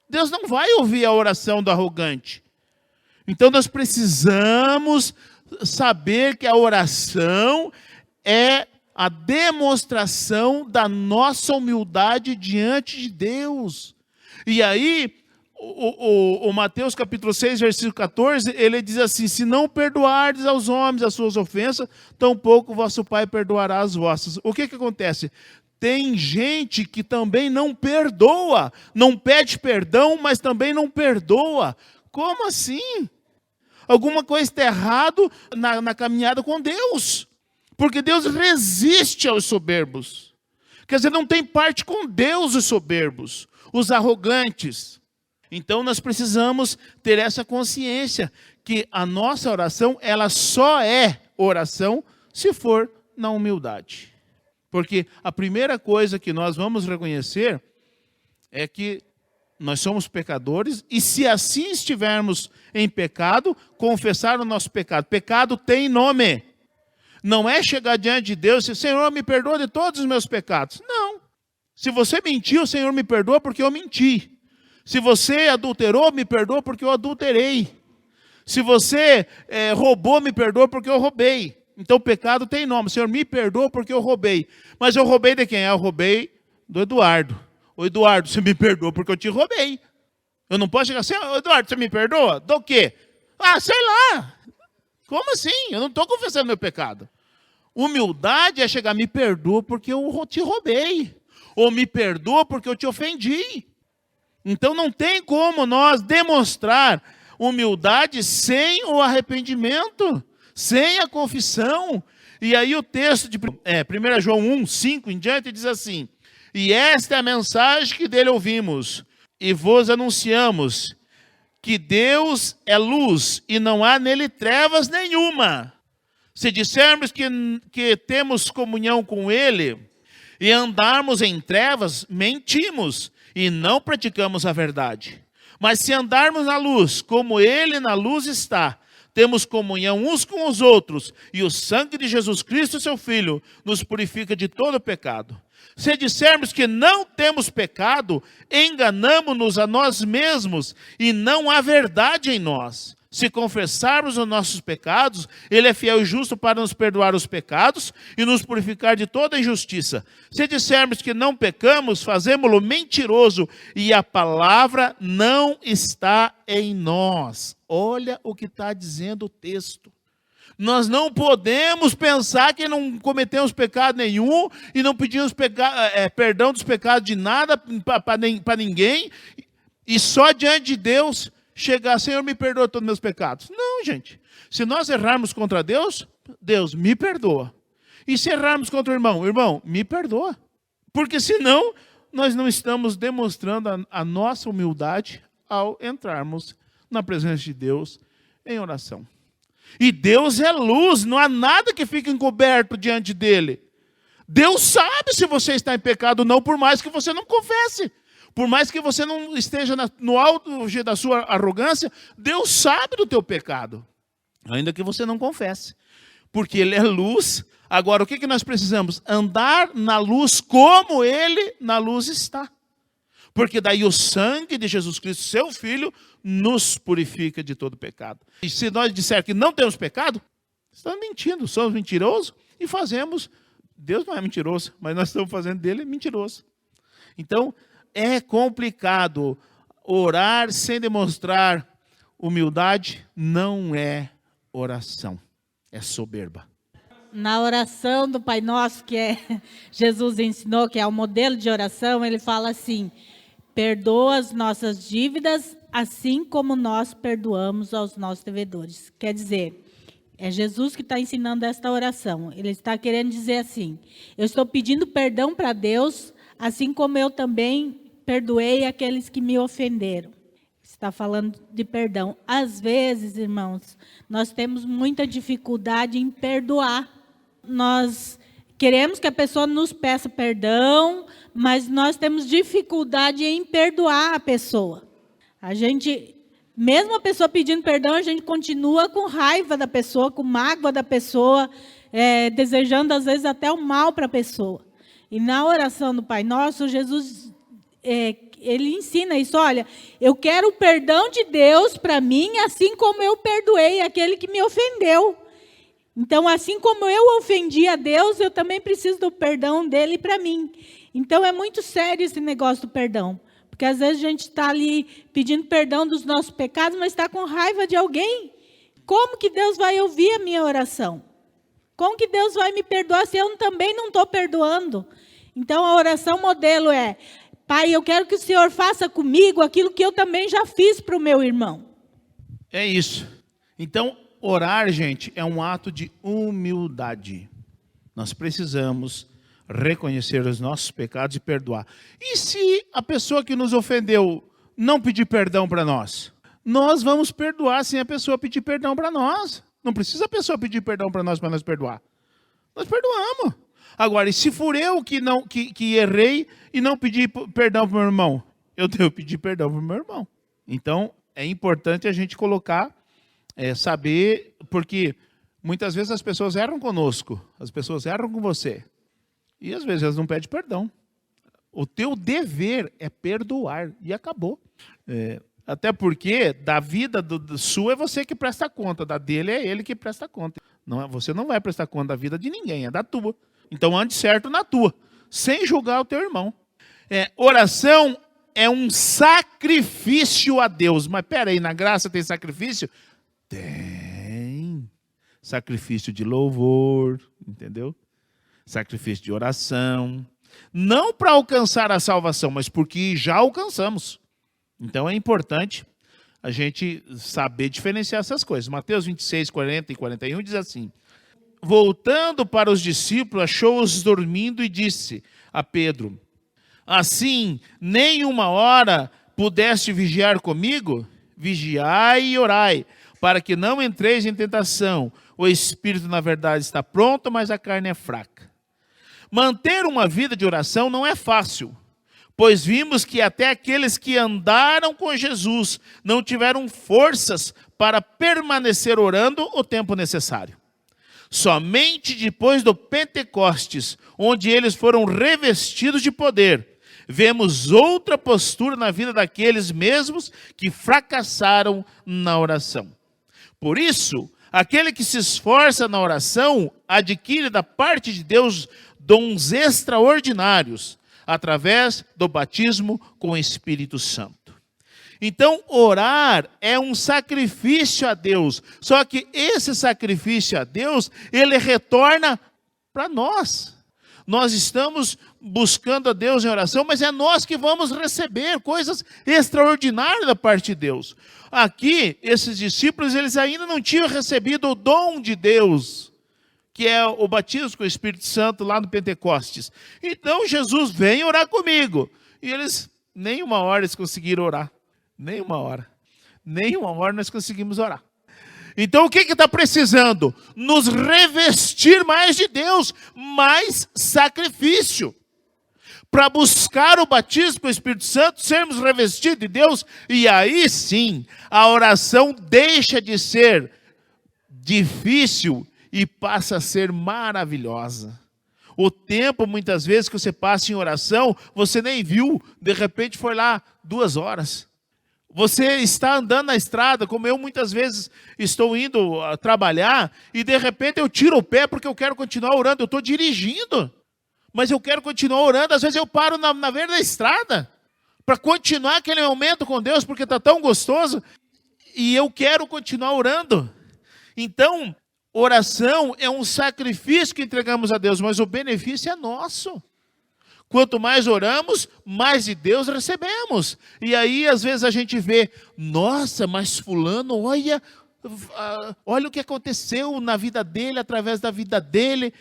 Deus não vai ouvir a oração do arrogante. Então nós precisamos saber que a oração é a demonstração da nossa humildade diante de Deus. E aí, O Mateus capítulo 6, versículo 14, ele diz assim: se não perdoardes aos homens as suas ofensas, tampouco vosso Pai perdoará as vossas. O que acontece? Tem gente que também não perdoa, não pede perdão, mas também não perdoa. Como assim? Alguma coisa está errado na caminhada com Deus. Porque Deus resiste aos soberbos. Quer dizer, não tem parte com Deus os soberbos, os arrogantes. Então nós precisamos ter essa consciência que a nossa oração, ela só é oração se for na humildade. Porque a primeira coisa que nós vamos reconhecer é que nós somos pecadores e se assim estivermos em pecado, confessar o nosso pecado. Pecado tem nome. Não é chegar diante de Deus e dizer: Senhor, me perdoa de todos os meus pecados. Não. Se você mentiu, o Senhor me perdoa porque eu menti. Se você adulterou, me perdoa porque eu adulterei. Se você roubou, me perdoa porque eu roubei. Então, o pecado tem nome. Senhor, me perdoa porque eu roubei. Mas eu roubei de quem? Eu roubei do Eduardo. Ô, Eduardo, você me perdoa porque eu te roubei. Eu não posso chegar assim: Eduardo, você me perdoa? Do quê? Ah, sei lá. Como assim? Eu não estou confessando meu pecado. Humildade é chegar: me perdoa porque eu te roubei. Ou me perdoa porque eu te ofendi. Então não tem como nós demonstrar humildade sem o arrependimento, sem a confissão. E aí o texto de 1 João 1, 5 em diante diz assim: e esta é a mensagem que dele ouvimos e vos anunciamos, que Deus é luz e não há nele trevas nenhuma. Se dissermos que temos comunhão com ele e andarmos em trevas, mentimos e não praticamos a verdade. Mas se andarmos na luz, como ele na luz está, temos comunhão uns com os outros, e o sangue de Jesus Cristo, seu Filho, nos purifica de todo pecado. Se dissermos que não temos pecado, enganamo-nos a nós mesmos, e não há verdade em nós. Se confessarmos os nossos pecados, ele é fiel e justo para nos perdoar os pecados e nos purificar de toda injustiça. Se dissermos que não pecamos, fazemo-lo mentiroso e a palavra não está em nós. Olha o que está dizendo o texto. Nós não podemos pensar que não cometemos pecado nenhum e não pedimos perdão dos pecados de nada para ninguém e só diante de Deus chegar: Senhor, me perdoa todos os meus pecados. Não, gente. Se nós errarmos contra Deus, Deus me perdoa. E se errarmos contra o irmão, irmão, me perdoa. Porque senão nós não estamos demonstrando a nossa humildade ao entrarmos na presença de Deus em oração. E Deus é luz, não há nada que fique encoberto diante dele. Deus sabe se você está em pecado ou não, por mais que você não confesse. Por mais que você não esteja no auge da sua arrogância, Deus sabe do teu pecado, ainda que você não confesse. Porque ele é luz. Agora, o que nós precisamos? Andar na luz como ele na luz está. Porque daí o sangue de Jesus Cristo, seu Filho, nos purifica de todo pecado. E se nós dissermos que não temos pecado, estamos mentindo, somos mentirosos e fazemos. Deus não é mentiroso, mas nós estamos fazendo dele mentiroso. Então, é complicado orar sem demonstrar humildade, não é oração, é soberba. Na oração do Pai Nosso, que Jesus ensinou, que é o modelo de oração, ele fala assim: perdoa as nossas dívidas, assim como nós perdoamos aos nossos devedores. Quer dizer, é Jesus que está ensinando esta oração. Ele está querendo dizer assim: eu estou pedindo perdão para Deus, assim como eu também perdoei aqueles que me ofenderam. Está falando de perdão. Às vezes, irmãos, nós temos muita dificuldade em perdoar. Nós queremos que a pessoa nos peça perdão, mas nós temos dificuldade em perdoar a pessoa. A gente, mesmo a pessoa pedindo perdão, a gente continua com raiva da pessoa, com mágoa da pessoa, desejando às vezes até o mal para a pessoa. E na oração do Pai Nosso, Jesus ele ensina isso: olha, eu quero o perdão de Deus para mim, assim como eu perdoei aquele que me ofendeu. Então, assim como eu ofendi a Deus, eu também preciso do perdão dele para mim. Então, é muito sério esse negócio do perdão. Porque às vezes a gente está ali pedindo perdão dos nossos pecados, mas está com raiva de alguém. Como que Deus vai ouvir a minha oração? Como que Deus vai me perdoar se eu também não estou perdoando? Então a oração modelo é: Pai, eu quero que o Senhor faça comigo aquilo que eu também já fiz para o meu irmão. É isso. Então, orar, gente, é um ato de humildade. Nós precisamos reconhecer os nossos pecados e perdoar. E se a pessoa que nos ofendeu não pedir perdão para nós? Nós vamos perdoar sem a pessoa pedir perdão para nós. Não precisa a pessoa pedir perdão para nós perdoar. Nós perdoamos. Agora, e se for eu que errei e não pedi perdão para o meu irmão? Eu devo pedir perdão para o meu irmão. Então, é importante a gente colocar, saber, porque muitas vezes as pessoas erram conosco, as pessoas erram com você. E às vezes elas não pedem perdão. O teu dever é perdoar. E acabou. Até porque da vida do sua é você que presta conta, da dele é ele que presta conta. Você não vai prestar conta da vida de ninguém, é da tua. Então ande certo na tua, sem julgar o teu irmão. Oração é um sacrifício a Deus. Mas peraí, na graça tem sacrifício? Tem. Sacrifício de louvor, entendeu? Sacrifício de oração. Não para alcançar a salvação, mas porque já alcançamos. Então é importante a gente saber diferenciar essas coisas. Mateus 26, 40 e 41 diz assim: voltando para os discípulos, achou-os dormindo e disse a Pedro: assim, nem uma hora pudeste vigiar comigo? Vigiai e orai, para que não entreis em tentação. O espírito, na verdade, está pronto, mas a carne é fraca. Manter uma vida de oração não é fácil, pois vimos que até aqueles que andaram com Jesus não tiveram forças para permanecer orando o tempo necessário. Somente depois do Pentecostes, onde eles foram revestidos de poder, vemos outra postura na vida daqueles mesmos que fracassaram na oração. Por isso, aquele que se esforça na oração adquire da parte de Deus dons extraordinários, através do batismo com o Espírito Santo. Então, orar é um sacrifício a Deus. Só que esse sacrifício a Deus, ele retorna para nós. Nós estamos buscando a Deus em oração, mas é nós que vamos receber coisas extraordinárias da parte de Deus. Aqui, esses discípulos, eles ainda não tinham recebido o dom de Deus, que é o batismo com o Espírito Santo lá no Pentecostes. Então Jesus vem orar comigo. E eles, nem uma hora eles conseguiram orar. Nem uma hora. Nem uma hora nós conseguimos orar. Então o que está precisando? Nos revestir mais de Deus, mais sacrifício. Para buscar o batismo com o Espírito Santo, sermos revestidos de Deus, e aí sim, a oração deixa de ser difícil e passa a ser maravilhosa. O tempo, muitas vezes, que você passa em oração, você nem viu, de repente foi lá 2 horas. Você está andando na estrada, como eu muitas vezes estou indo a trabalhar, e de repente eu tiro o pé porque eu quero continuar orando. Eu estou dirigindo, mas eu quero continuar orando. Às vezes eu paro na beira da estrada, para continuar aquele momento com Deus, porque está tão gostoso, e eu quero continuar orando. Então, oração é um sacrifício que entregamos a Deus, mas o benefício é nosso. Quanto mais oramos, mais de Deus recebemos. E aí, às vezes, a gente vê, nossa, mas fulano, olha o que aconteceu na vida dele, através da vida dele.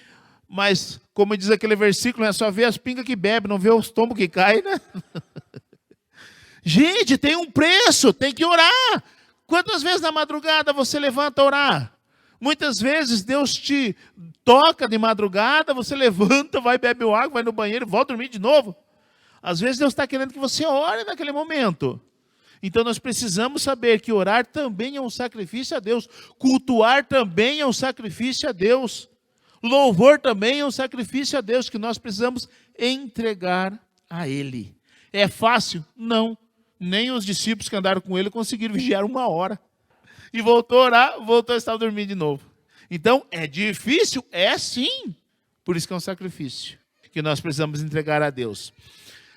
Mas, como diz aquele versículo, é só ver as pingas que bebe, não vê os tombos que caem, né? Gente, tem um preço, tem que orar. Quantas vezes na madrugada você levanta a orar? Muitas vezes Deus te toca de madrugada, você levanta, vai beber água, vai no banheiro, volta a dormir de novo. Às vezes Deus está querendo que você ore naquele momento. Então nós precisamos saber que orar também é um sacrifício a Deus. Cultuar também é um sacrifício a Deus. Louvor também é um sacrifício a Deus que nós precisamos entregar a Ele. É fácil? Não. Nem os discípulos que andaram com Ele conseguiram vigiar 1 hora. E voltou a orar, voltou a estar dormindo de novo. Então, é difícil? É sim. Por isso que é um sacrifício que nós precisamos entregar a Deus.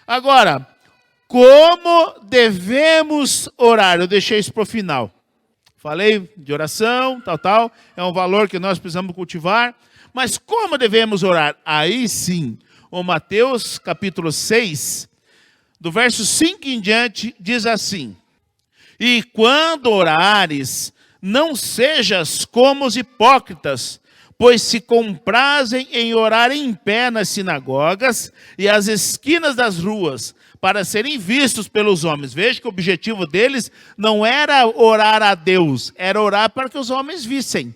Agora, Como devemos orar? Eu deixei isso para o final. Falei de oração, tal. É um valor que nós precisamos cultivar. Mas como devemos orar? Aí sim, o Mateus capítulo 6, do verso 5 em diante, diz assim: E quando orares, não sejas como os hipócritas, pois se comprazem em orar em pé nas sinagogas e às esquinas das ruas, para serem vistos pelos homens. Veja que o objetivo deles não era orar a Deus, era orar para que os homens vissem.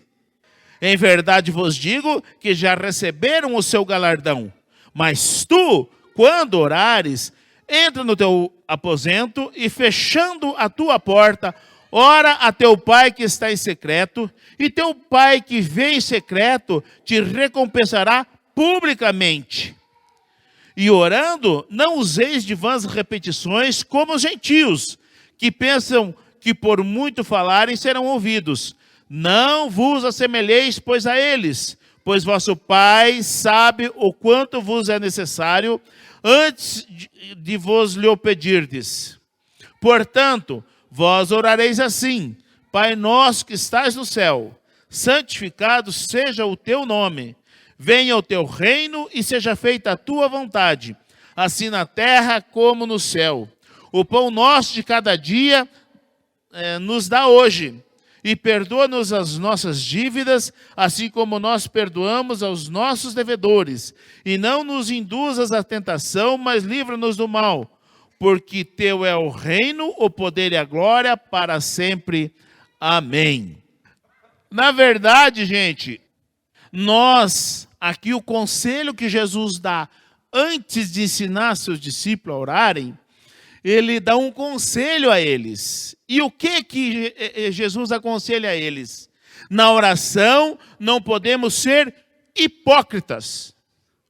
Em verdade vos digo que já receberam o seu galardão. Mas tu, quando orares, entra no teu aposento e, fechando a tua porta, ora a teu pai que está em secreto, e teu pai que vê em secreto te recompensará publicamente. E orando, não useis de vãs repetições como os gentios, que pensam que por muito falarem serão ouvidos. Não vos assemelheis, pois, a eles, pois vosso Pai sabe o quanto vos é necessário antes de vos lhe pedirdes. Portanto, vós orareis assim: Pai nosso que estás no céu, santificado seja o teu nome. Venha o teu reino e seja feita a tua vontade, assim na terra como no céu. O pão nosso de cada dia nos dá hoje. E perdoa-nos as nossas dívidas, assim como nós perdoamos aos nossos devedores. E não nos induzas à tentação, mas livra-nos do mal. Porque teu é o reino, o poder e a glória para sempre. Amém. Na verdade, gente, aqui o conselho que Jesus dá antes de ensinar seus discípulos a orarem, ele dá um conselho a eles. E o que Jesus aconselha a eles? Na oração não podemos ser hipócritas.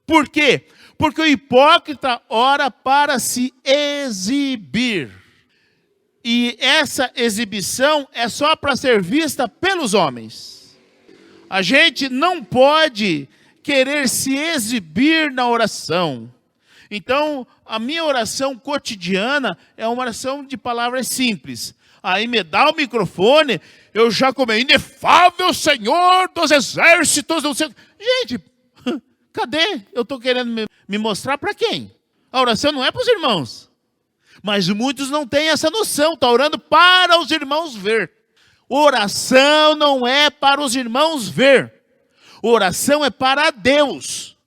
Por quê? Porque o hipócrita ora para se exibir. E essa exibição é só para ser vista pelos homens. A gente não pode querer se exibir na oração. Então, a minha oração cotidiana é uma oração de palavras simples. Aí me dá o microfone, eu já comei, inefável Senhor dos exércitos. Gente, cadê? Eu estou querendo me mostrar para quem? A oração não é para os irmãos. Mas muitos não têm essa noção, estão orando para os irmãos ver. Oração não é para os irmãos ver. Oração é para Deus.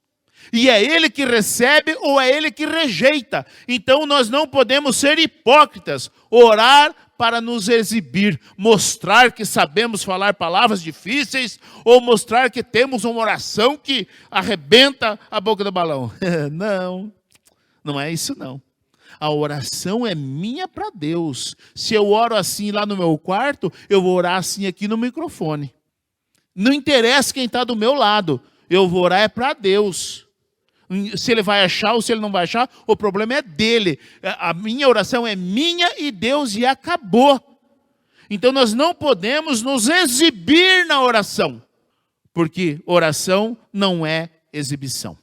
E é Ele que recebe ou é Ele que rejeita. Então nós não podemos ser hipócritas. Orar para nos exibir. Mostrar que sabemos falar palavras difíceis. Ou mostrar que temos uma oração que arrebenta a boca do balão. Não é isso não. A oração é minha para Deus. Se eu oro assim lá no meu quarto, eu vou orar assim aqui no microfone. Não interessa quem está do meu lado. Eu vou orar para Deus. Se ele vai achar ou se ele não vai achar, o problema é dele. A minha oração é minha e Deus, e acabou. Então nós não podemos nos exibir na oração, porque oração não é exibição.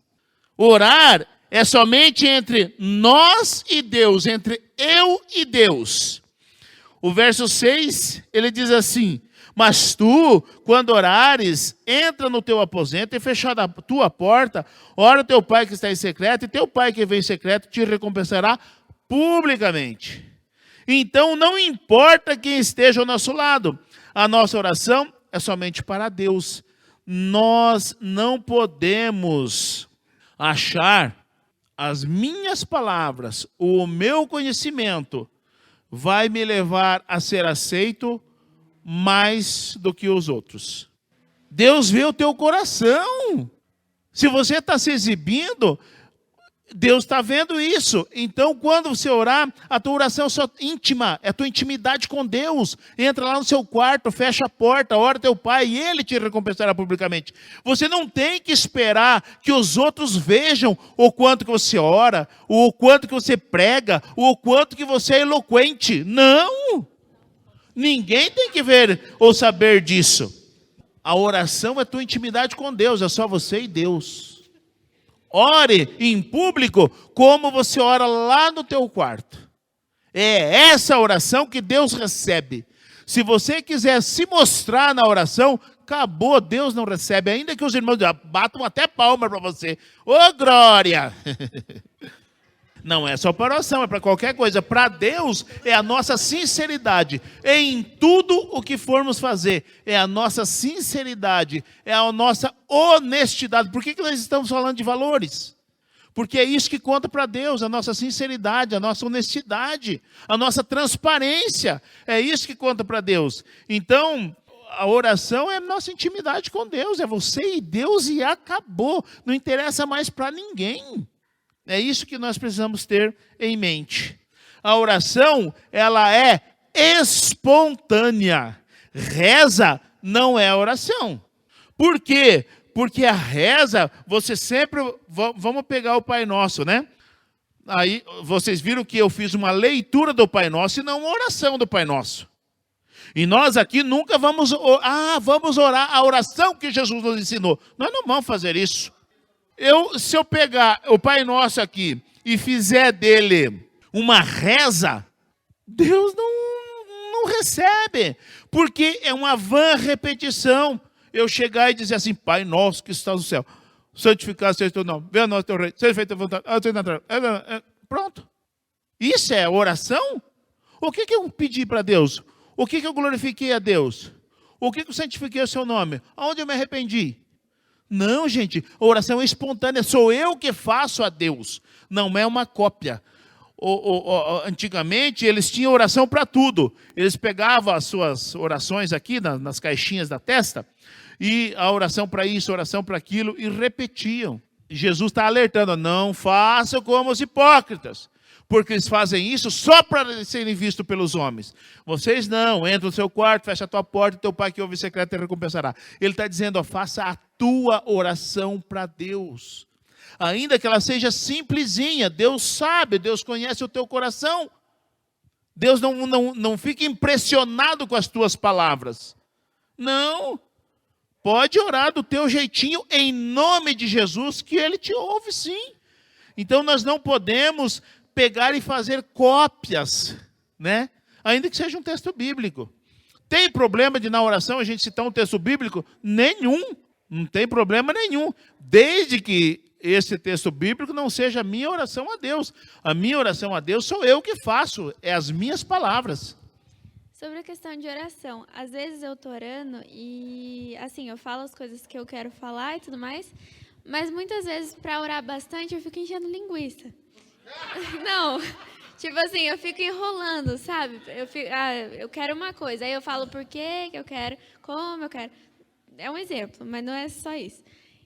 Orar é somente entre nós e Deus, entre eu e Deus. O verso 6, ele diz assim: Mas tu, quando orares, entra no teu aposento e fechada a tua porta, ora teu pai que está em secreto, e teu pai que vem em secreto te recompensará publicamente. Então não importa quem esteja ao nosso lado, a nossa oração é somente para Deus. Nós não podemos achar as minhas palavras, o meu conhecimento vai me levar a ser aceito mais do que os outros. Deus vê o teu coração. Se você está se exibindo, Deus está vendo isso. Então, quando você orar, a tua oração é só íntima, é a tua intimidade com Deus. Entra lá no seu quarto, fecha a porta, ora teu pai e ele te recompensará publicamente. Você não tem que esperar que os outros vejam o quanto que você ora, o quanto que você prega, o quanto que você é eloquente. Não! Ninguém tem que ver ou saber disso. A oração é tua intimidade com Deus, é só você e Deus. Ore em público como você ora lá no teu quarto. É essa oração que Deus recebe. Se você quiser se mostrar na oração, acabou, Deus não recebe. Ainda que os irmãos batam até palma para você. Ô, glória! Não é só para oração, é para qualquer coisa. Para Deus é a nossa sinceridade. Em tudo o que formos fazer, é a nossa sinceridade, é a nossa honestidade. Por que nós estamos falando de valores? Porque é isso que conta para Deus, a nossa sinceridade, a nossa honestidade, a nossa transparência. É isso que conta para Deus. Então, a oração é a nossa intimidade com Deus. É você e Deus e acabou. Não interessa mais para ninguém. É isso que nós precisamos ter em mente. A oração, ela é espontânea. Reza não é oração. Por quê? Porque a reza, você sempre... Vamos pegar o Pai Nosso, né? Aí, vocês viram que eu fiz uma leitura do Pai Nosso e não uma oração do Pai Nosso. E nós aqui nunca vamos orar a oração que Jesus nos ensinou. Nós não vamos fazer isso. Se eu pegar o Pai Nosso aqui e fizer dele uma reza, Deus não recebe, porque é uma vã repetição. Eu chegar e dizer assim, Pai Nosso que estás no céu, santificado seja o teu nome, venha a nós teu reino, seja feita a vontade, pronto. Isso é oração? O que eu pedi para Deus? O que eu glorifiquei a Deus? O que eu santifiquei o seu nome? Aonde eu me arrependi? Não, gente, a oração é espontânea, sou eu que faço a Deus, não é uma cópia. Antigamente, eles tinham oração para tudo. Eles pegavam as suas orações aqui, nas caixinhas da testa, e a oração para isso, a oração para aquilo, e repetiam. Jesus está alertando, não façam como os hipócritas, porque eles fazem isso só para serem vistos pelos homens. Vocês não, entra no seu quarto, fecha a tua porta, e teu pai que ouve secreto te recompensará. Ele está dizendo, faça a tua oração para Deus. Ainda que ela seja simplesinha, Deus sabe, Deus conhece o teu coração. Deus não fica impressionado com as tuas palavras. Não, pode orar do teu jeitinho, em nome de Jesus, que Ele te ouve sim. Então nós não podemos pegar e fazer cópias, né? Ainda que seja um texto bíblico. Tem problema de na oração a gente citar um texto bíblico? Nenhum, não tem problema nenhum. Desde que esse texto bíblico não seja a minha oração a Deus. A minha oração a Deus sou eu que faço, é as minhas palavras. Sobre a questão de oração, às vezes eu tô orando e, assim, eu falo as coisas que eu quero falar e tudo mais, mas muitas vezes, para orar bastante, eu fico enchendo linguiça. Não, tipo assim, eu fico enrolando, sabe? Eu quero uma coisa, aí eu falo por quê que eu quero, como eu quero. É um exemplo, mas não é só isso.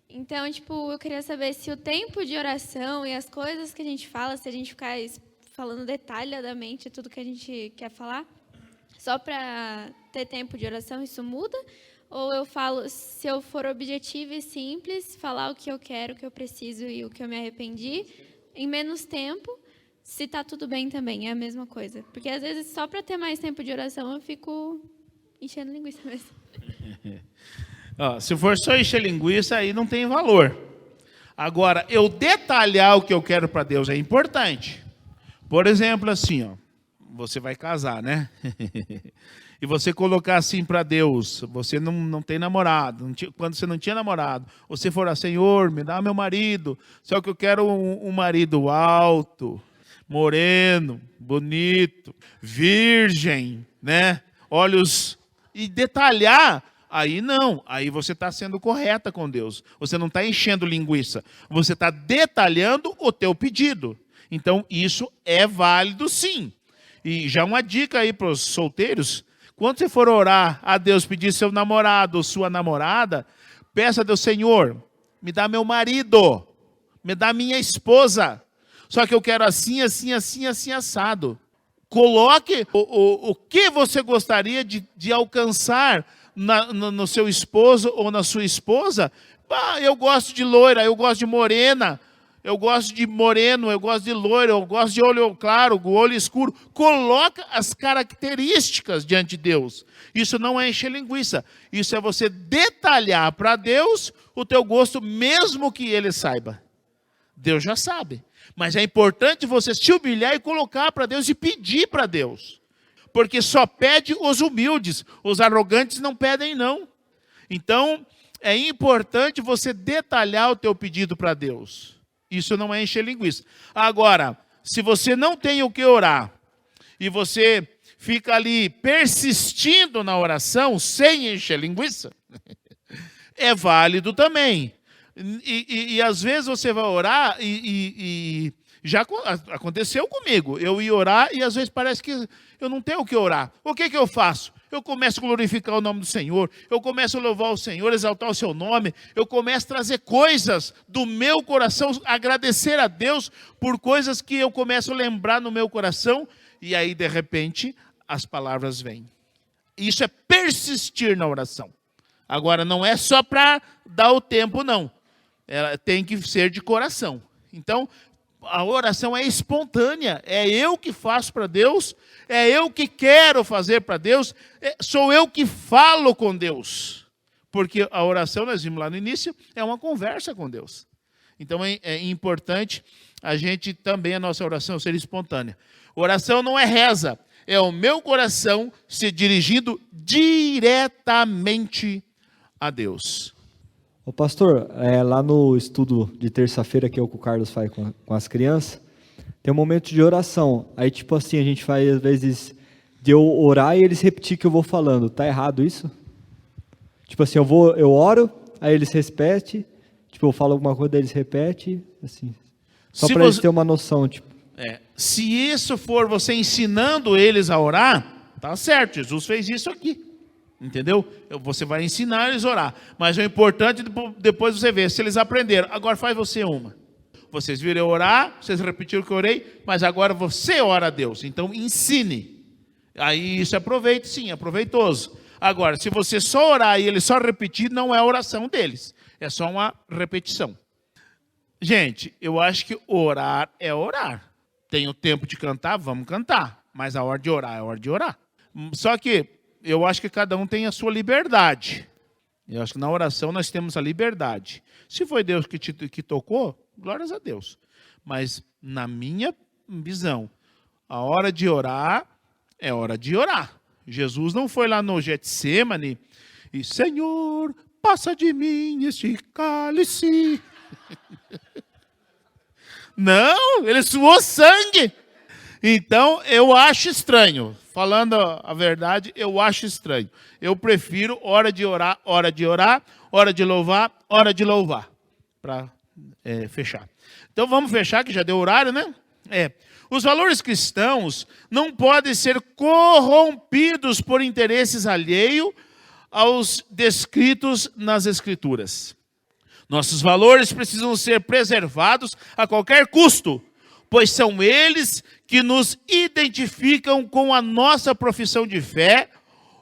Então, tipo, eu queria saber se o tempo de oração e as coisas que a gente fala, se a gente ficar falando detalhadamente tudo que a gente quer falar, só para ter tempo de oração, isso muda? Ou eu falo, se eu for objetiva e simples, falar o que eu quero, o que eu preciso e o que eu me arrependi, em menos tempo, se está tudo bem também, é a mesma coisa. Porque às vezes só para ter mais tempo de oração eu fico enchendo linguiça mesmo. Se for só encher linguiça, aí não tem valor. Agora, eu detalhar o que eu quero para Deus é importante. Por exemplo, assim, você vai casar, né? E você colocar assim para Deus, você não tem namorado, quando você não tinha namorado, você for Senhor, me dá meu marido, só que eu quero um marido alto, moreno, bonito, virgem, né? Olhos, e detalhar, aí não, aí você está sendo correta com Deus, você não está enchendo linguiça, você está detalhando o teu pedido. Então isso é válido sim. E já uma dica aí para os solteiros, quando você for orar a Deus, pedir seu namorado ou sua namorada, peça a Deus, Senhor, me dá meu marido, me dá minha esposa, só que eu quero assim, assim, assim, assim, assado. Coloque o que você gostaria de alcançar no seu esposo ou na sua esposa. Eu gosto de loira, eu gosto de morena, eu gosto de moreno, eu gosto de loiro, eu gosto de olho claro, olho escuro. Coloca as características diante de Deus. Isso não é encher linguiça. Isso é você detalhar para Deus o teu gosto, mesmo que Ele saiba. Deus já sabe. Mas é importante você se humilhar e colocar para Deus e pedir para Deus. Porque só pede os humildes, os arrogantes não pedem não. Então, é importante você detalhar o teu pedido para Deus. Isso não é encher linguiça. Agora, se você não tem o que orar, e você fica ali persistindo na oração, sem encher linguiça, é válido também. E às vezes você vai orar e já aconteceu comigo. Eu ia orar e às vezes parece que eu não tenho o que orar. O que eu faço? Eu começo a glorificar o nome do Senhor, eu começo a louvar o Senhor, exaltar o seu nome, eu começo a trazer coisas do meu coração, agradecer a Deus por coisas que eu começo a lembrar no meu coração, e aí de repente as palavras vêm. Isso é persistir na oração. Agora não é só para dar o tempo, não. Ela tem que ser de coração. Então, a oração é espontânea, é eu que faço para Deus, é eu que quero fazer para Deus, sou eu que falo com Deus. Porque a oração, nós vimos lá no início, é uma conversa com Deus. Então é importante a gente também, a nossa oração ser espontânea. Oração não é reza, é o meu coração se dirigindo diretamente a Deus. Ô pastor, lá no estudo de terça-feira que o Carlos faz com as crianças, tem um momento de oração. Aí tipo assim, a gente faz às vezes de eu orar e eles repetir o que eu vou falando. Tá errado isso? Tipo assim, eu oro, aí eles repetem, tipo eu falo alguma coisa, daí eles repetem, assim. Só para eles terem uma noção, tipo. Se isso for você ensinando eles a orar, tá certo, Jesus fez isso aqui. Entendeu? Você vai ensinar eles a orar. Mas o importante depois você vê se eles aprenderam. Agora faz você uma. Vocês viram eu orar, vocês repetiram o que eu orei, mas agora você ora a Deus. Então ensine. Aí isso é proveito, sim, é proveitoso. Agora, se você só orar e ele só repetir, não é a oração deles. É só uma repetição. Gente, eu acho que orar é orar. Tem o tempo de cantar, vamos cantar. Mas a hora de orar é a hora de orar. Só que eu acho que cada um tem a sua liberdade. Eu acho que na oração nós temos a liberdade. Se foi Deus que tocou, glórias a Deus. Mas na minha visão, a hora de orar é hora de orar. Jesus não foi lá no Getsêmani e, Senhor, passa de mim este cálice. Não, ele suou sangue. Então, eu acho estranho. Falando a verdade, eu acho estranho. Eu prefiro hora de orar, hora de orar, hora de louvar, para fechar. Então, vamos fechar, que já deu horário, né? Os valores cristãos não podem ser corrompidos por interesses alheios aos descritos nas Escrituras. Nossos valores precisam ser preservados a qualquer custo, pois são eles que nos identificam com a nossa profissão de fé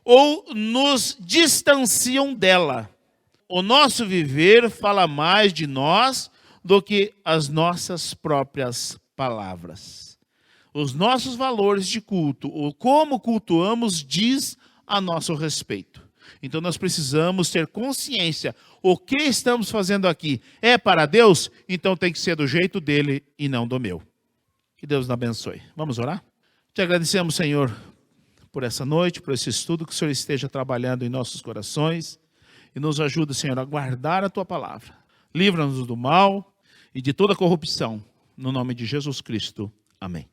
ou nos distanciam dela. O nosso viver fala mais de nós do que as nossas próprias palavras. Os nossos valores de culto, ou como cultuamos, diz a nosso respeito. Então nós precisamos ter consciência. O que estamos fazendo aqui é para Deus? Então tem que ser do jeito dele e não do meu. Que Deus nos abençoe. Vamos orar? Te agradecemos, Senhor, por essa noite, por esse estudo, que o Senhor esteja trabalhando em nossos corações e nos ajude, Senhor, a guardar a Tua palavra. Livra-nos do mal e de toda corrupção. No nome de Jesus Cristo. Amém.